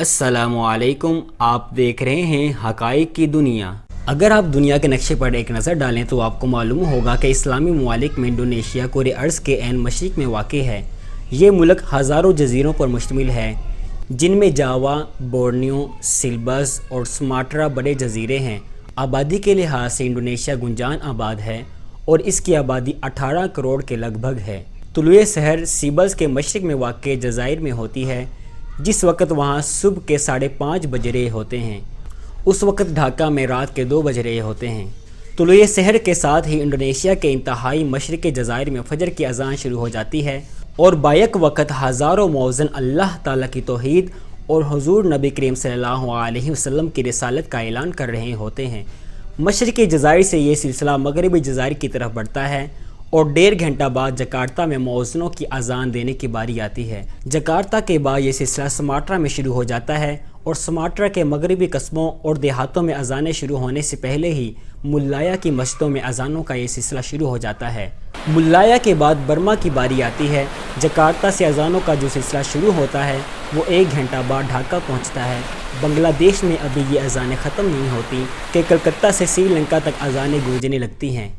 अस्सलामुअलैकुम, आप देख रहे हैं हक़ाइक़ की दुनिया। अगर आप दुनिया के नक्शे पर एक नज़र डालें तो आपको मालूम होगा कि इस्लामी ममालिक में इंडोनेशिया कुरे अर्ज़ के ऐन मशरिक़ में वाक़ है। ये मुल्क हज़ारों जज़ीरों पर मुश्तमिल है, जिनमें जावा, बोर्नियो, सिलबस और सुमात्रा बड़े जज़ीरे हैं। आबादी के लिहाज से इंडोनेशिया गुंजान आबाद है और इसकी आबादी 18 करोड़ के लगभग है। तुलुए सहर सिबल्स के मशरिक़ में वाक़ जज़ाइर में होती है। जिस वक़्त वहाँ सुबह के 5:30 बज रहे होते हैं, उस वक़्त ढाका में रात के 2 बज रहे होते हैं। तुलुए सहर के साथ ही इंडोनेशिया के इंतहाई मशरिक़ी जज़ाइर में फ़जर की अज़ान शुरू हो जाती है और बायक वक़्त हज़ारों मौज़िन अल्लाह ताला की तौहीद और हुज़ूर नबी करीम सल्लल्लाहु अलैहि वसल्लम की रिसालत का ऐलान कर रहे होते हैं। मशरिक़ी जज़ाइर से ये सिलसिला मगरबी जज़ाइर की तरफ बढ़ता है और 1.5 घंटा बाद जकार्ता में मौज़िनों की अज़ान देने की बारी आती है। जकार्ता के बाद ये सिलसिला सुमात्रा में शुरू हो जाता है और सुमात्रा के मगरबी कस्बों और देहातों में अज़ानें शुरू होने से पहले ही मुल्लाया की मस्जिदों में अज़ानों का ये सिलसिला शुरू हो जाता है। मुल्लाया के बाद बर्मा की बारी आती है। जकार्ता से अज़ानों का जो सिलसिला शुरू होता है वो 1 घंटा बाद ढाका पहुंचता है। बांग्लादेश में अभी ये अज़ानें ख़त्म नहीं होती कि कलकत्ता से श्रीलंका तक अज़ानें गूंजने लगती हैं।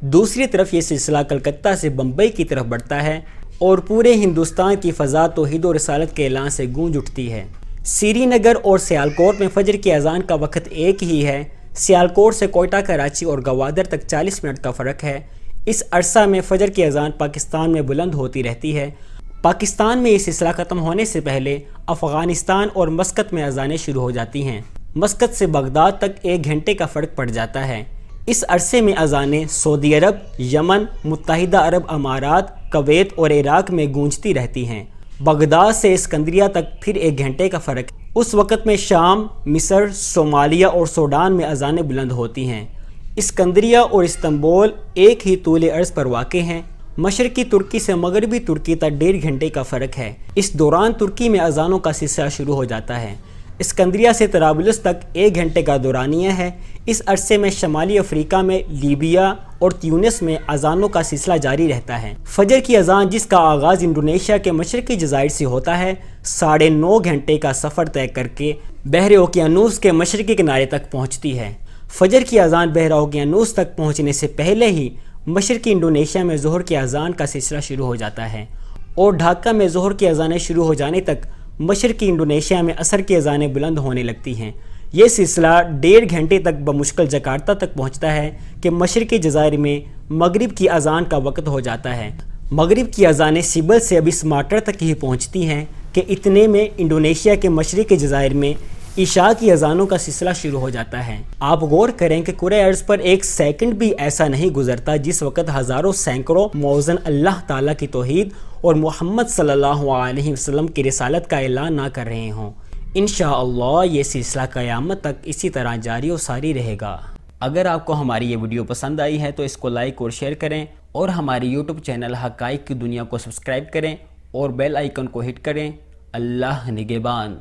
दूसरी तरफ ये सिलसिला कलकत्ता से बम्बई की तरफ बढ़ता है और पूरे हिंदुस्तान की फ़ज़ा तौहीद और रिसालत के ऐलान से गूंज उठती है। श्रीनगर और सियालकोट में फ़जर की अज़ान का वक़्त एक ही है। सियालकोट से कोयटा, कराची और गवादर तक 40 मिनट का फ़र्क है। इस अरसा में फ़जर की अज़ान पाकिस्तान में बुलंद होती रहती है। पाकिस्तान में ये सिलसिला ख़त्म होने से पहले अफ़गानिस्तान और मस्कत में अज़ानें शुरू हो जाती हैं। मस्कत से बगदाद तक 1 घंटे का फ़र्क पड़ जाता है। इस अरसे में अज़ानें सऊदी अरब, यमन, मुत्तहिदा अरब अमारात, कुवैत और इराक़ में गूंजती रहती हैं। बगदाद से इस्कंदरिया तक फिर 1 घंटे का फ़र्क। उस वक़्त में शाम, मिस्र, सोमालिया और सूडान में अज़ानें बुलंद होती हैं। इस्कंदरिया और इस्तांबुल एक ही तूल अर्ज़ पर वाक़ हैं। मशरक़ी तुर्की से मगरबी तुर्की तक 1.5 घंटे का फ़र्क है। इस दौरान तुर्की में अज़ानों का सिलसिला शुरू हो जाता है। इस्कंदरिया से तराबलुस तक 1 घंटे का दौरानिया है। इस अरसे में शमाली अफ्रीका में लीबिया और ट्यूनिस में अज़ानों का सिलसिला जारी रहता है। फ़जर की अज़ान, जिसका आगाज़ इंडोनेशिया के मशरक़ी जज़ाइर से होता है, 9.5 घंटे का सफ़र तय करके बहर ओकियानूस के मशरक़ी किनारे तक पहुँचती है। फ़जर की अज़ान बहर ओकियानूस तक पहुँचने से पहले ही मशरक़ी इंडोनेशिया में ज़ोहर की अज़ान का सिलसिला शुरू हो जाता है और ढाका में ज़ोहर की अज़ानें शुरू हो जाने तक मशरक़ी इंडोनेशिया में असर की अज़ानें बुलंद होने लगती हैं। ये सिलसिला 1.5 घंटे तक बमुश्किल जकार्ता तक पहुंचता है कि मशरक़ी जज़ाइर में मगरिब की अज़ान का वक़्त हो जाता है। मगरिब की अज़ानें सिबल से अभी सुमात्रा तक ही पहुंचती हैं कि इतने में इंडोनेशिया के मशरक़ी जज़ाइर में इशा की अज़ानों का सिलसिला शुरू हो जाता है। आप गौर करें कि कुरे अर्ज़ पर 1 सेकंड भी ऐसा नहीं गुजरता जिस वक़्त हज़ारों सैकड़ों मौज़िन अल्लाह ताला की तौहीद और मोहम्मद सल्लल्लाहु अलैहि वसल्लम की रिसालत का ऐलान ना कर रहे हों। इंशाअल्लाह ये सिलसिला क़यामत तक इसी तरह जारी और सारी रहेगा। अगर आपको हमारी ये वीडियो पसंद आई है तो इसको लाइक और शेयर करें और हमारे यूट्यूब चैनल हक़ाइक़ की दुनिया को सब्सक्राइब करें और बेल आइकन को हिट करें। अल्लाह निगहबान।